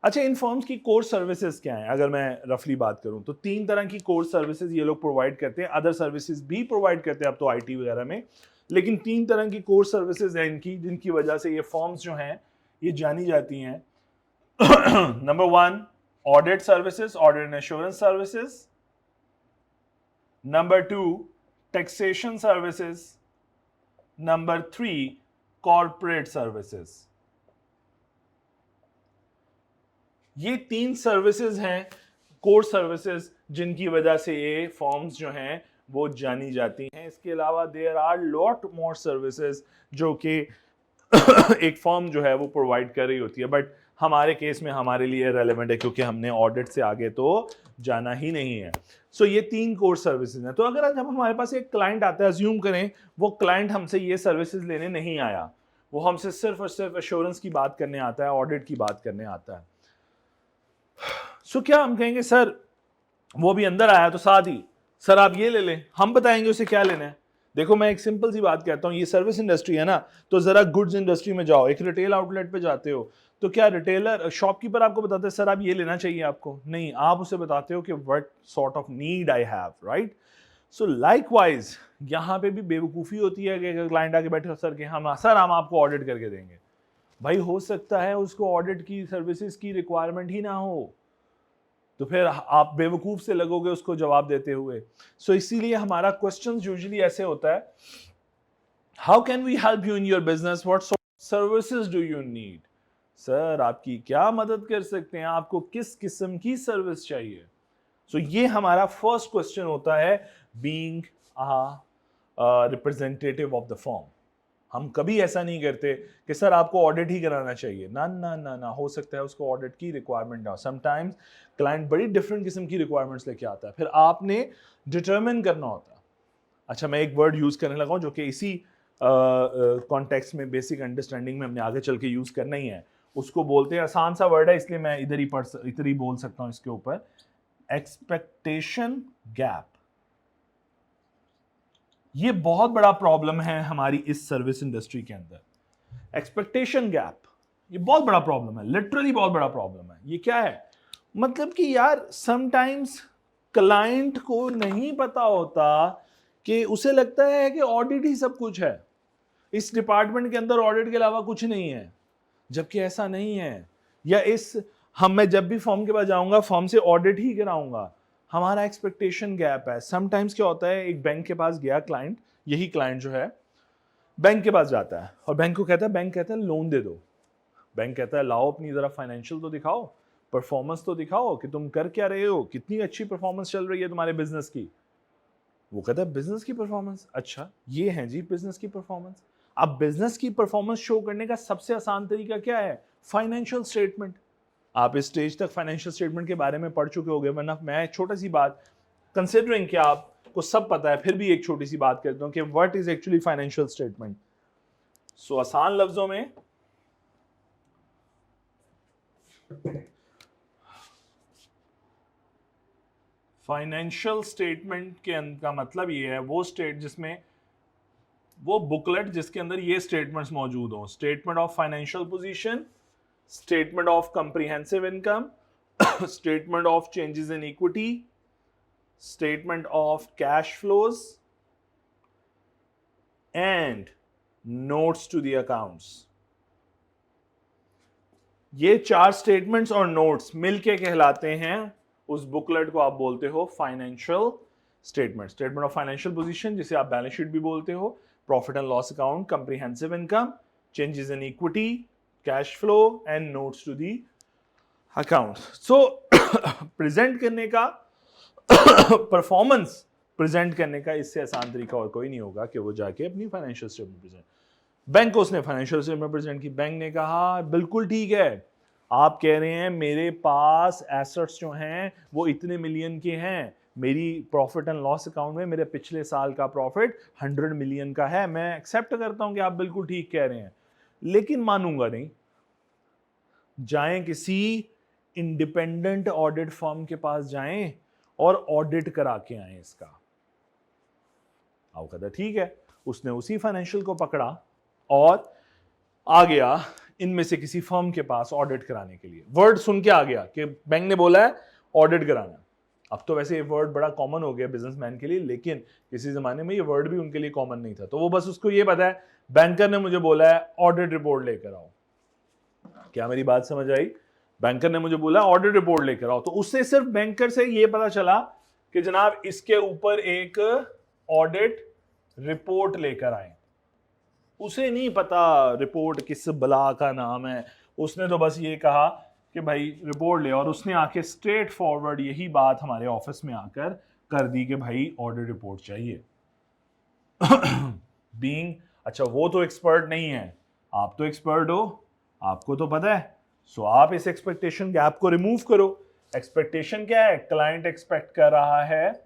अच्छा, इन फॉर्म्स की कोर सर्विसेज क्या हैं? अगर मैं रफली बात करूं तो 3 तरह की कोर सर्विसेज ये लोग प्रोवाइड करते हैं. अदर सर्विसेज भी प्रोवाइड करते हैं अब तो IT वगैरह में, लेकिन 3 तरह की कोर सर्विसेज हैं इनकी, जिनकी वजह से ये फॉर्म्स जो हैं ये जानी जाती हैं. Number 1 audit services, audit and assurance services. Number 2 taxation services. Number 3 corporate services. ये 3 सर्विसेज हैं, कोर सर्विसेज, जिनकी वजह से ये फॉर्म्स जो हैं वो जानी जाती हैं. इसके अलावा there are lot more services जो कि एक फॉर्म जो है वो प्रोवाइड कर रही होती है, बट हमारे केस में हमारे लिए रेलेवेंट है क्योंकि हमने ऑडिट से आगे तो जाना ही नहीं है. सो ये 3 कोर सर्विसेज हैं. तो अगर जब हमारे पास एक क्लाइंट आता है, अज्यूम करें वो क्लाइंट हमसे ये सर्विसेज लेने नहीं आया, वो हमसे सिर्फ और सिर्फ एश्योरेंस की बात करने आता है, ऑडिट की बात करने आता है. सो क्या हम कहेंगे सर वो भी अंदर आया तो साथ ही सर आप ये ले लें, हम बताएंगे उसे क्या लेना है. देखो मैं एक सिंपल सी बात कहता हूँ, ये सर्विस इंडस्ट्री है ना, तो जरा गुड्स इंडस्ट्री में जाओ, एक रिटेल आउटलेट पे जाते हो, तो क्या रिटेलर शॉपकीपर आपको बताते हैं सर आप ये लेना चाहिए आपको? नहीं, आप उसे बताते हो कि what sort of need I have, right. So likewise यहाँ पे भी बेवकूफ़ी होती है कि क्लाइंट आके बैठे हो सर के हम आपको ऑडिट करके देंगे. भाई हो सकता है उसको ऑडिट की सर्विसेज की रिक्वायरमेंट ही ना हो, तो फिर आप बेवकूफ से लगोगे उसको जवाब देते हुए. सो इसीलिए हमारा क्वेश्चन यूजुअली ऐसे होता है, how can we help you in your business, what services do you need. Sir आपकी क्या मदद कर सकते हैं, आपको किस किस्म की सर्विस चाहिए. सो ये हमारा फर्स्ट क्वेश्चन होता है, being a representative of the firm. हम कभी ऐसा नहीं करते कि सर आपको ऑडिट ही कराना चाहिए, ना ना ना ना, हो सकता है उसको ऑडिट की रिक्वायरमेंट ना। समटाइम्स क्लाइंट बड़ी डिफरेंट किस्म की रिक्वायरमेंट्स लेके आता है, फिर आपने डिटरमिन करना होता है। अच्छा, मैं एक वर्ड यूज करने लगा हूं जो कि इसी कॉन्टेक्स्ट में, बेसिक अंडरस्टैंडिंग में हमने आगे चल के यूज करना ही है। उसको बोलते हैं, आसान सा वर्ड है इसलिए मैं इधर ही बोल सकता हूं इसके ऊपर, एक्सपेक्टेशन गैप। ये बहुत बड़ा प्रॉब्लम है हमारी इस सर्विस इंडस्ट्री के अंदर। एक्सपेक्टेशन गैप ये बहुत बड़ा प्रॉब्लम है, लिटरली बहुत बड़ा प्रॉब्लम है। ये क्या है? मतलब कि यार समटाइम्स क्लाइंट को नहीं पता होता कि उसे लगता है कि ऑडिट ही सब कुछ है, इस डिपार्टमेंट के अंदर ऑडिट के अलावा कुछ नहीं है, जबकि ऐसा नहीं है। या मैं जब भी फॉर्म के पास जाऊंगा फॉर्म से ऑडिट ही कराऊंगा। हमारा एक्सपेक्टेशन गैप है। समटाइम्स क्या होता है, एक बैंक के पास गया क्लाइंट, यही क्लाइंट जो है बैंक के पास जाता है और बैंक कहता है लोन दे दो। बैंक कहता है लाओ अपनी जरा फाइनेंशियल तो दिखाओ, परफॉर्मेंस तो दिखाओ कि तुम कर क्या रहे हो, कितनी अच्छी परफॉर्मेंस चल रही है तुम्हारे बिजनेस की। वो कहता है बिजनेस की परफॉर्मेंस, अच्छा ये है जी बिजनेस की परफॉर्मेंस। अब बिजनेस की परफॉर्मेंस शो करने का सबसे आसान तरीका क्या है? Financial statement. आप इस स्टेज तक फाइनेंशियल स्टेटमेंट के बारे में पढ़ चुके होंगे, वरना मैं छोटी सी बात, कंसिडरिंग कि आपको सब पता है, फिर भी एक छोटी सी बात करता हूं कि what is actually financial statement. So आसान लफ्जों में फाइनेंशियल स्टेटमेंट का मतलब ये है वो बुकलेट जिसके अंदर ये स्टेटमेंट्स मौजूद हो। Statement of financial position, statement of comprehensive income, statement of changes in equity, statement of cash flows and notes to the accounts. ये 4 स्टेटमेंट्स और नोट्स मिलके कहलाते हैं, उस बुकलेट को आप बोलते हो financial statement. Statement of financial position जिसे आप बैलेंस शीट भी बोलते हो, profit and loss account, comprehensive income, changes in equity, cash flow and notes to the account. So present करने का परफॉर्मेंस प्रेजेंट करने का इससे आसान तरीका और कोई नहीं होगा कि वो जाके अपनी फाइनेंशियल स्टेटमेंट प्रेजेंट। बैंक को उसने फाइनेंशियल स्टेटमेंट प्रेजेंट की, बैंक ने कहा बिल्कुल ठीक है, आप कह रहे हैं मेरे पास एसेट्स जो हैं वो इतने मिलियन के हैं, मेरी प्रॉफिट एंड लॉस अकाउंट में मेरे पिछले साल का प्रॉफिट 100 मिलियन का है, मैं एक्सेप्ट करता हूं कि आप बिल्कुल ठीक कह रहे हैं, लेकिन मानूंगा नहीं। जाएं किसी इंडिपेंडेंट ऑडिट फर्म के पास जाएं और ऑडिट करा के आए इसका। आओ कहता ठीक है, उसने उसी फाइनेंशियल को पकड़ा और आ गया इनमें से किसी फर्म के पास ऑडिट कराने के लिए। वर्ड सुन के आ गया कि बैंक ने बोला है ऑडिट कराना। अब तो वैसे ये वर्ड बड़ा कॉमन हो गया बिजनेसमैन के लिए, लेकिन किसी जमाने में ये वर्ड भी उनके लिए कॉमन नहीं था। तो वो बस उसको ये पता है बैंकर ने मुझे बोला है ऑडिट रिपोर्ट लेकर आओ। क्या मेरी बात समझ आई? बैंकर ने मुझे बोला ऑडिट रिपोर्ट लेकर आओ, तो उससे सिर्फ बैंकर से ये पता चला कि जनाब इसके ऊपर एक ऑडिट रिपोर्ट लेकर आए। उसे नहीं पता रिपोर्ट किस बला का नाम है, उसने तो बस ये कहा कि भाई रिपोर्ट ले, और उसने आके स्ट्रेट फॉरवर्ड यही बात हमारे ऑफिस में आकर कर दी कि भाई ऑडिट रिपोर्ट चाहिए। बीइंग अच्छा वो तो एक्सपर्ट नहीं है, आप तो एक्सपर्ट हो, आपको तो पता है, सो आप इस एक्सपेक्टेशन गैप को रिमूव करो। एक्सपेक्टेशन क्या है? क्लाइंट एक्सपेक्ट कर रहा है।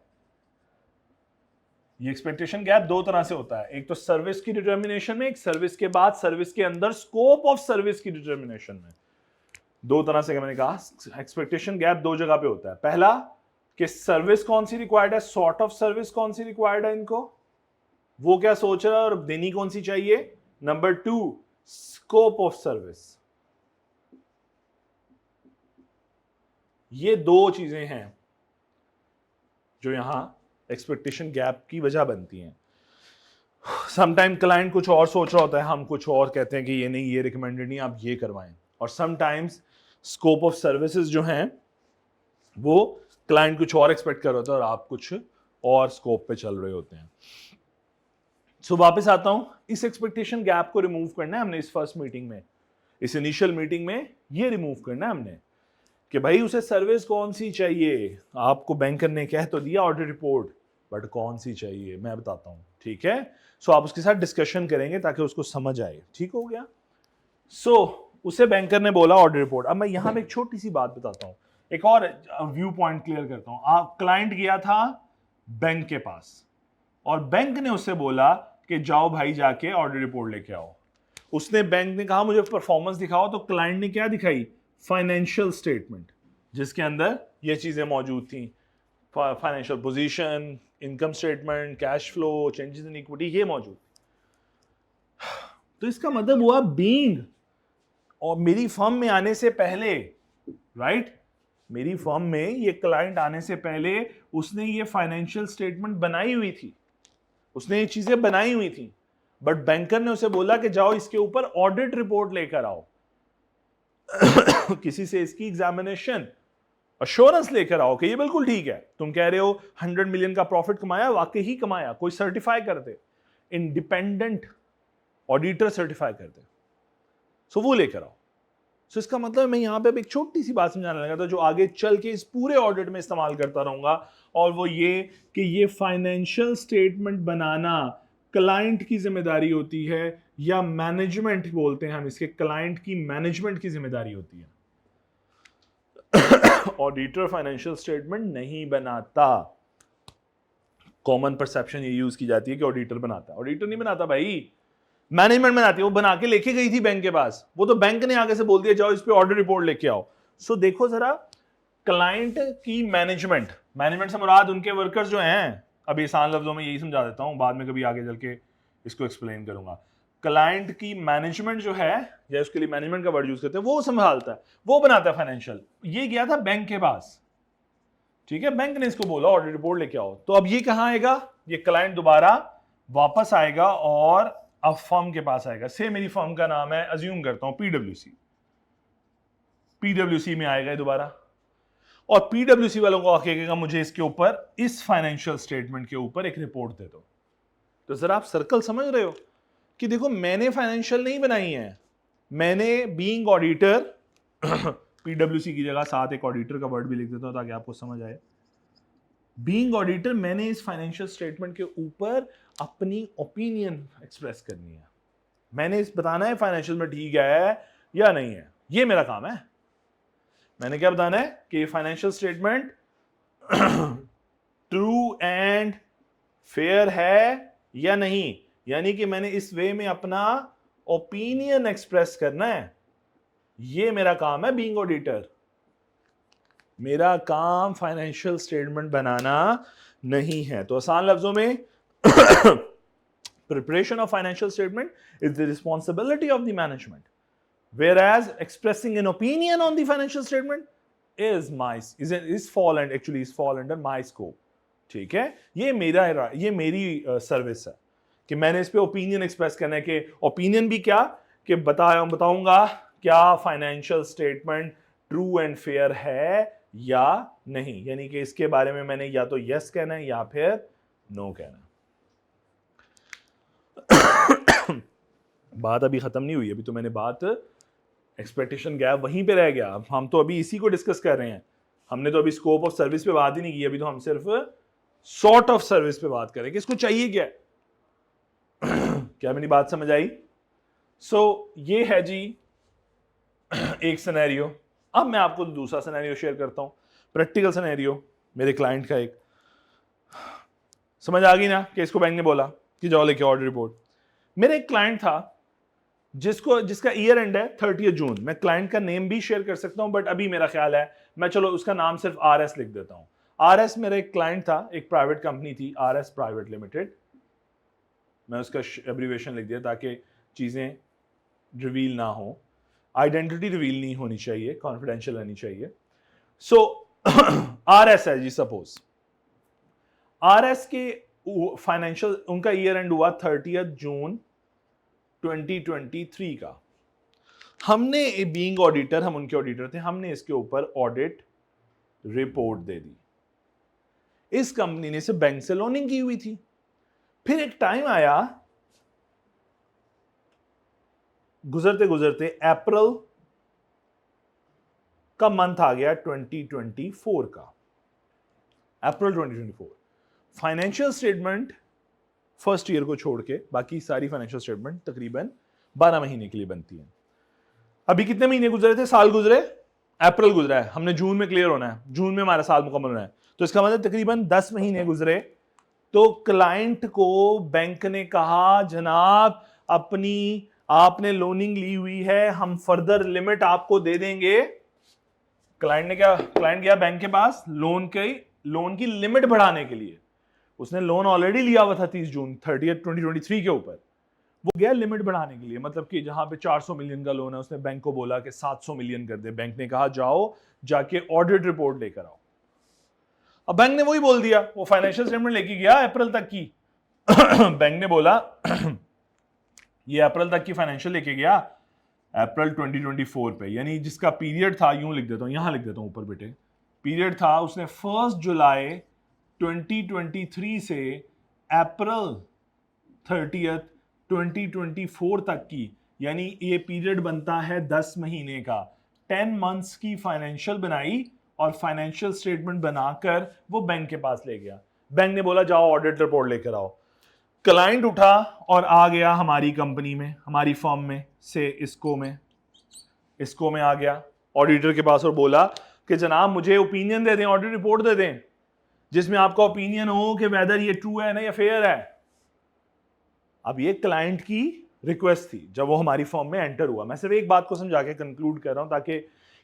ये एक्सपेक्टेशन गैप 2 तरह से होता है, एक तो सर्विस की डिटर्मिनेशन में, एक सर्विस के बाद सर्विस के अंदर स्कोप ऑफ सर्विस की डिटर्मिनेशन में। 2 तरह से मैंने कहा एक्सपेक्टेशन गैप 2 जगह पे होता है। पहला कि सर्विस कौन सी रिक्वायर्ड है, सॉर्ट ऑफ सर्विस कौन सी रिक्वायर्ड है इनको, वो क्या सोच रहा है और देनी कौन सी चाहिए। Number 2 scope of service. ये 2 चीजें हैं जो यहां एक्सपेक्टेशन गैप की वजह बनती हैं। समटाइम क्लाइंट कुछ और सोच रहा होता है, हम कुछ और कहते हैं कि ये नहीं, ये रिकमेंडेड नहीं, आप ये करवाएं। और समटाइम्स स्कोप ऑफ सर्विसेज जो हैं वो क्लाइंट कुछ और एक्सपेक्ट कर रहा होता है और आप कुछ और स्कोप पे चल रहे होते हैं। सो वापस आता हूं, इस एक्सपेक्टेशन गैप को रिमूव करना है हमने इस फर्स्ट मीटिंग में, इस इनिशियल मीटिंग में ये रिमूव करना है हमने कि भाई उसे सर्विस कौन सी चाहिए। आपको बैंकर ने कह तो दिया ऑडिट रिपोर्ट, बट कौन सी चाहिए मैं बताता हूं, ठीक है। सो आप उसके साथ डिस्कशन करेंगे ताकि उसको समझ आए, ठीक हो गया। सो उसे बैंकर ने बोला ऑडिट रिपोर्ट। अब मैं यहां पे एक छोटी सी बात बताता हूं, एक और व्यू पॉइंट क्लियर करता हूं। आप क्लाइंट गया था बैंक के पास और बैंक ने उससे बोला कि जाओ भाई जाके ऑडिट रिपोर्ट लेके आओ। उसने, बैंक ने कहा मुझे परफॉर्मेंस दिखाओ, तो क्लाइंट ने क्या दिखाई? फाइनेंशियल स्टेटमेंट, जिसके अंदर ये चीजें मौजूद थी, financial position, income statement, cash flow, changes in equity, ये मौजूद। तो इसका मतलब हुआ बीइंग, और मेरी फर्म में आने से पहले, राइट, मेरी फर्म में ये क्लाइंट आने से पहले उसने ये फाइनेंशियल स्टेटमेंट बनाई हुई थी, उसने ये चीजें बनाई हुई थी, बट बैंकर ने उसे बोला कि जाओ इसके ऊपर ऑडिट रिपोर्ट लेकर आओ। किसी से इसकी एग्जामिनेशन, अश्योरेंस लेकर आओ कि ये बिल्कुल ठीक है। तुम कह रहे हो 100 मिलियन का प्रॉफिट कमाया, वाकई ही कमाया, कोई सर्टिफाई कर दे, इंडिपेंडेंट ऑडिटर सर्टिफाई कर दे, सो वो लेकर आओ। सो इसका मतलब मैं यहां पे एक छोटी सी बात समझाने लगा था जो आगे चल के इस पूरे ऑडिट में इस्तेमाल करता रहूंगा, और वो ये कि ये फाइनेंशियल स्टेटमेंट बनाना क्लाइंट की जिम्मेदारी होती है, या मैनेजमेंट बोलते हैं हम इसके, क्लाइंट की मैनेजमेंट की जिम्मेदारी होती है। ऑडिटर फाइनेंशियल स्टेटमेंट नहीं बनाता। कॉमन परसेप्शन ये यूज की जाती है कि ऑडिटर बनाता है, ऑडिटर नहीं बनाता भाई, मैनेजमेंट बनाती है। वो बना के लेके गई थी बैंक के पास, वो तो बैंक ने आगे से बोल दिया जाओ इस पे ऑडिट रिपोर्ट लेके आओ। सो देखो जरा, क्लाइंट की मैनेजमेंट, मैनेजमेंट से मुराद उनके वर्कर्स जो हैं, अभी आसान लफ्जों में यही समझा देता हूं, बाद में कभी आगे चल के इसको एक्सप्लेन करूंगा। क्लाइंट की मैनेजमेंट जो है, या उसके लिए मैनेजमेंट का वर्ड यूज करते हैं, वो संभालता है, वो बनाता है फाइनेंशियल। ये गया था बैंक के पास, ठीक है, बैंक ने इसको बोला ऑडिट रिपोर्ट लेके आओ। तो अब ये कहां आएगा? ये क्लाइंट दोबारा वापस आएगा और अब फर्म के पास आएगा। से मेरी फर्म का नाम है, अज्यूम करता हूं पीडब्ल्यूसी, पीडब्ल्यूसी में आएगा दोबारा, और पीडब्ल्यूसी वालों को आके कहेगा मुझे इसके ऊपर, इस फाइनेंशियल स्टेटमेंट के ऊपर एक रिपोर्ट दे दो। तो जरा आप सर्कल समझ रहे हो कि देखो, मैंने फाइनेंशियल नहीं बनाई है, मैंने बीइंग ऑडिटर, पीडब्ल्यूसी की जगह साथ एक ऑडिटर का वर्ड भी लिख देता हूं ताकि आपको समझ आए। बीइंग ऑडिटर, मैंने इस फाइनेंशियल स्टेटमेंट के ऊपर अपनी ओपिनियन एक्सप्रेस करनी है, मैंने इस बताना है फाइनेंशियल में ठीक है या नहीं है, ये मेरा काम है। मैंने क्या बताना है कि financial statement true and fair है या नहीं, यानी कि मैंने इस वे में अपना ओपिनियन एक्सप्रेस करना है, ये मेरा काम है बीइंग ऑडिटर। मेरा काम फाइनेंशियल स्टेटमेंट बनाना नहीं है। तो आसान लफ्जों में, preparation of financial statement is the responsibility of the management, whereas expressing an opinion on the financial statement is fall under my scope, ठीक है। ये मेरी सर्विस है कि मैंने इस पे ओपिनियन एक्सप्रेस करना है, कि ओपिनियन भी क्या, कि बताऊंगा क्या financial statement true and fair है या नहीं, यानी कि इसके बारे में मैंने या तो यस कहना है या फिर नो कहना है। बात अभी खत्म नहीं हुई, अभी तो मैंने बात, एक्सपेक्टेशन गैप वहीं पे रह गया। हम तो अभी इसी को डिस्कस कर रहे हैं, हमने तो अभी स्कोप ऑफ सर्विस पे बात ही नहीं की, अभी तो हम सिर्फ सॉर्ट ऑफ सर्विस पे बात करें कि इसको चाहिए क्या। क्या मेरी बात समझ आई? सो ये है जी एक सिनेरियो। अब मैं आपको दूसरा सिनेरियो शेयर करता हूं, प्रैक्टिकल सिनेरियो मेरे क्लाइंट का एक। समझ आ गई ना कि इसको बैंक ने बोला कि जाओ लेके ऑडिट रिपोर्ट। मेरा एक क्लाइंट था जिसका ईयर एंड है 30 जून। मैं क्लाइंट का नेम भी शेयर कर सकता हूं, बट अभी मेरा ख्याल है मैं चलो उसका नाम सिर्फ आरएस लिख देता हूं। आरएस मेरा एक क्लाइंट था, एक प्राइवेट कंपनी थी, आरएस प्राइवेट लिमिटेड। मैं उसका एब्रीविएशन लिख दिया ताकि चीजें रिवील ना हो, आइडेंटिटी रिवील नहीं होनी चाहिए, कॉन्फिडेंशियल रहनी चाहिए। सो आरएस है जी, सपोज आरएस के फाइनेंशियल, उनका ईयर एंड हुआ 30 जून 2023 का। हमने बीइंग ऑडिटर, हम उनके ऑडिटर थे, हमने इसके ऊपर ऑडिट रिपोर्ट दे दी। इस कंपनी ने से बैंक से लोनिंग की हुई थी। फिर एक टाइम आया, गुजरते गुजरते अप्रैल का मंथ आ गया 2024 का, अप्रैल 2024। फाइनेंशियल स्टेटमेंट फर्स्ट ईयर को छोड़ के बाकी सारी फाइनेंशियल स्टेटमेंट तकरीबन 12 महीने के लिए बनती है। अभी कितने महीने गुजरे थे, साल गुजरे, अप्रैल गुजरा है, हमने जून में क्लियर होना है, जून में हमारा साल मुकम्मल होना है, तो इसका मतलब तकरीबन 10 महीने गुजरे। तो क्लाइंट को बैंक ने कहा जनाब अपनी आपने लोनिंग ली हुई है, हम फर्दर लिमिट आपको दे देंगे। क्लाइंट गया बैंक के पास लोन की लिमिट बढ़ाने के लिए। उसने लोन ऑलरेडी लिया हुआ था 30 जून 2023 के ऊपर, वो गया लिमिट बढ़ाने के लिए, मतलब कि जहां पे 400 मिलियन का लोन है उसने बैंक को बोला कि 700 मिलियन कर दे। बैंक ने कहा जाओ जाके ऑडिट रिपोर्ट लेकर आओ। अब बैंक ने वही बोल दिया, वो फाइनेंशियल स्टेटमेंट लेके गया अप्रैल तक की बैंक ने बोला ये अप्रैल तक की फाइनेंशियल लेके गया, अप्रैल 2024 पे, यानी जिसका पीरियड था, यूं लिख देता हूं, यहां लिख देता हूं ऊपर बेटे, पीरियड था उसने 1 जुलाई 2023 से अप्रैल 30 2024 तक की, यानी ये पीरियड बनता है 10 महीने का। 10 मंथ्स की फाइनेंशियल बनाई और फाइनेंशियल स्टेटमेंट बनाकर वो बैंक के पास ले गया। बैंक ने बोला जाओ ऑडिट रिपोर्ट लेकर आओ। क्लाइंट उठा और आ गया हमारी कंपनी में, हमारी फर्म में से इसको में आ गया ऑडिटर के पास और बोला कि जनाब मुझे ओपिनियन दे दें, ऑडिट रिपोर्ट दे दें जिसमें आपका ओपिनियन हो कि वेदर ये ट्रू है ना या फेयर है। अब ये क्लाइंट की रिक्वेस्ट थी जब वो हमारी फर्म में एंटर हुआ। मैं सिर्फ एक बात को समझा के कंक्लूड कर रहा हूं ताकि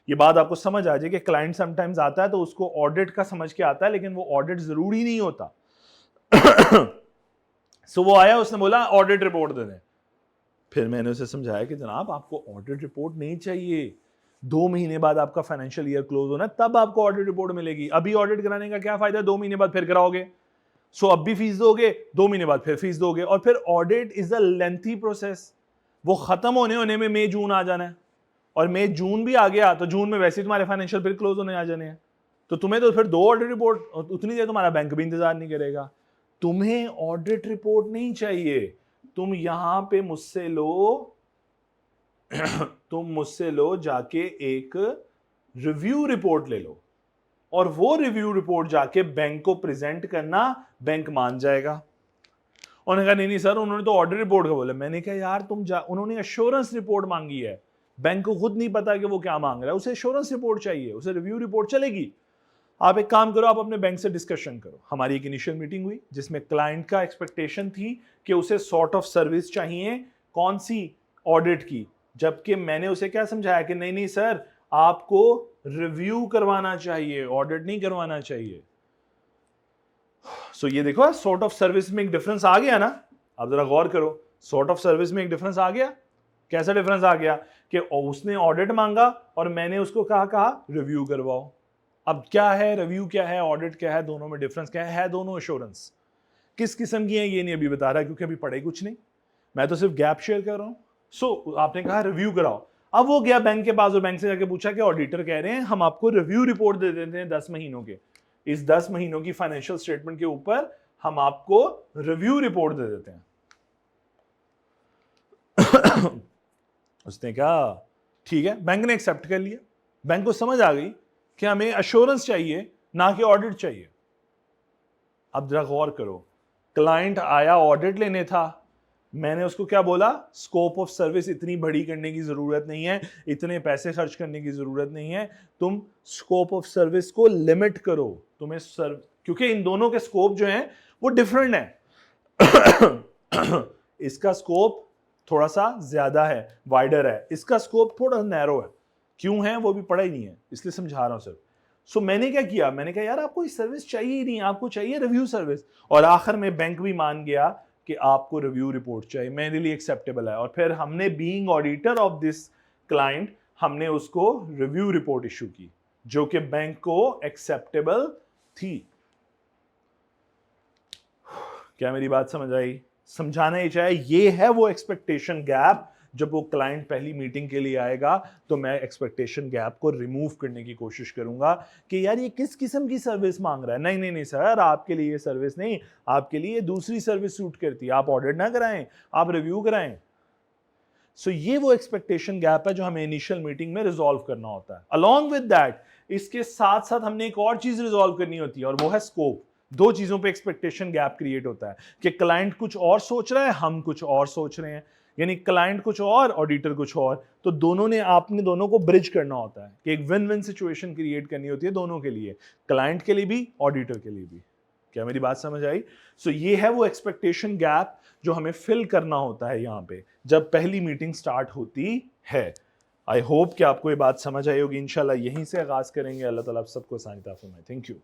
ये बात आपको समझ आ जाए कि क्लाइंट समटाइम्स आता है तो उसको ऑडिट का समझ के आता है, लेकिन वो ऑडिट जरूरी नहीं होता। सो वो आया, उसने बोला ऑडिट रिपोर्ट दे दें। फिर मैंने उसे समझाया कि जनाब आपको ऑडिट रिपोर्ट नहीं चाहिए, 2 महीने बाद आपका फाइनेंशियल ईयर क्लोज होना तब आपको ऑडिट रिपोर्ट मिलेगी। अभी ऑडिट कराने का क्या फायदा, 2 महीने बाद फिर कराओगे। सो अब भी फीस दोगे, 2 महीने बाद फिर फीस दोगे, और फिर audit is a lengthy process. वो खत्म होने में मई जून आ जाना है, और मई जून भी आ गया तो जून में वैसे ही तुम्हारे फाइनेंशियल फिर क्लोज होने आ जाने हैं। तो तुम्हें तो फिर 2 ऑडिट रिपोर्ट, उतनी देर तुम्हारा बैंक भी इंतजार नहीं करेगा। तुम्हें ऑडिट रिपोर्ट नहीं चाहिए, तुम यहां पे मुझसे लो जाके एक रिव्यू रिपोर्ट ले लो, और वो रिव्यू रिपोर्ट जाके बैंक को प्रेजेंट करना, बैंक मान जाएगा। उन्होंने कहा नहीं सर, उन्होंने तो ऑडिट रिपोर्ट का बोला। मैंने कहा यार उन्होंने एश्योरेंस रिपोर्ट मांगी है, बैंक को खुद नहीं पता कि वो क्या मांग रहा है, उसे एश्योरेंस रिपोर्ट चाहिए, उसे रिव्यू रिपोर्ट चलेगी। आप एक काम करो, आप अपने बैंक से डिस्कशन करो। हमारी एक इनिशियल मीटिंग हुई जिसमें क्लाइंट का एक्सपेक्टेशन थी कि उसे सॉर्ट ऑफ सर्विस चाहिए, कौन सी, ऑडिट की, जबकि मैंने उसे क्या समझाया कि नहीं सर आपको रिव्यू करवाना चाहिए, ऑडिट नहीं करवाना चाहिए। सो ये देखो सॉर्ट ऑफ सर्विस में एक डिफरेंस आ गया ना। आप जरा गौर करो, सॉर्ट ऑफ सर्विस में एक डिफरेंस आ गया। कैसा डिफरेंस आ गया कि उसने ऑडिट मांगा और मैंने उसको कहा रिव्यू करवाओ। अब क्या है रिव्यू, क्या है ऑडिट, क्या है, दोनों में डिफरेंस क्या है दोनों एश्योरेंस किस किस्म की है ये नहीं अभी बता रहा क्योंकि अभी पढ़े कुछ नहीं, मैं तो सिर्फ गैप शेयर कर रहा हूं। सो आपने कहा रिव्यू कराओ। अब वो गया बैंक के पास और बैंक से जाके पूछा कि ऑडिटर कह रहे हैं हम आपको रिव्यू रिपोर्ट दे देते हैं 10 महीनों के, इस 10 महीनों की फाइनेंशियल स्टेटमेंट के ऊपर हम आपको रिव्यू रिपोर्ट दे देते हैं। उसने कहा ठीक है, बैंक ने एक्सेप्ट कर लिया। बैंक को समझ आ गई कि हमें एश्योरेंस चाहिए ना कि ऑडिट चाहिए। अब जरा गौर करो, क्लाइंट आया ऑडिट लेने था, मैंने उसको क्या बोला, स्कोप ऑफ सर्विस इतनी बड़ी करने की जरूरत नहीं है, इतने पैसे खर्च करने की जरूरत नहीं है, तुम स्कोप ऑफ सर्विस को लिमिट करो। तुम्हें क्योंकि इन दोनों के स्कोप जो हैं वो डिफरेंट है। इसका स्कोप थोड़ा सा ज्यादा है, वाइडर है, इसका स्कोप थोड़ा नैरो है। क्यों है वो भी पढ़ा ही नहीं है, इसलिए समझा रहा हूं सिर्फ। सो मैंने क्या किया, मैंने कहा यार आपको इस सर्विस चाहिए ही नहीं, आपको चाहिए रिव्यू सर्विस। और आखिर में बैंक भी मान गया कि आपको रिव्यू रिपोर्ट चाहिए, मेरे लिए एक्सेप्टेबल है। और फिर हमने being auditor of this client हमने उसको रिव्यू रिपोर्ट इशू की जो कि बैंक को एक्सेप्टेबल थी। क्या मेरी बात समझ आई? समझाना ही चाहिए, ये है वो एक्सपेक्टेशन गैप। जब वो क्लाइंट पहली मीटिंग के लिए आएगा तो मैं एक्सपेक्टेशन गैप को रिमूव करने की कोशिश करूंगा कि यार ये किस किस्म की सर्विस मांग रहा है। नहीं सर, आपके लिए ये सर्विस नहीं, आपके लिए दूसरी सर्विस सूट करती है, आप ऑडिट ना कराएं, आप रिव्यू कराएं। सो ये वो एक्सपेक्टेशन गैप है जो हमें इनिशियल मीटिंग में रिजॉल्व करना होता है। अलॉन्ग विद दैट, इसके साथ साथ हमने एक और चीज रिजॉल्व करनी होती है और वो है स्कोप। दो चीजों पे एक्सपेक्टेशन गैप क्रिएट होता है कि क्लाइंट कुछ और सोच रहा है, हम कुछ और सोच रहे हैं, यानी क्लाइंट कुछ और ऑडिटर कुछ और, तो दोनों ने आपने दोनों को ब्रिज करना होता है कि एक विन विन सिचुएशन क्रिएट करनी होती है दोनों के लिए, क्लाइंट के लिए भी ऑडिटर के लिए भी। क्या मेरी बात समझ आई? सो ये है वो एक्सपेक्टेशन गैप जो हमें फिल करना होता है यहाँ पे जब पहली मीटिंग स्टार्ट होती है। आई होप कि आपको ये बात समझ आई होगी। इंशाल्लाह यहीं से आगाज करेंगे। अल्लाह ताला आप सबको आसानी अता फरमाए। Thank you.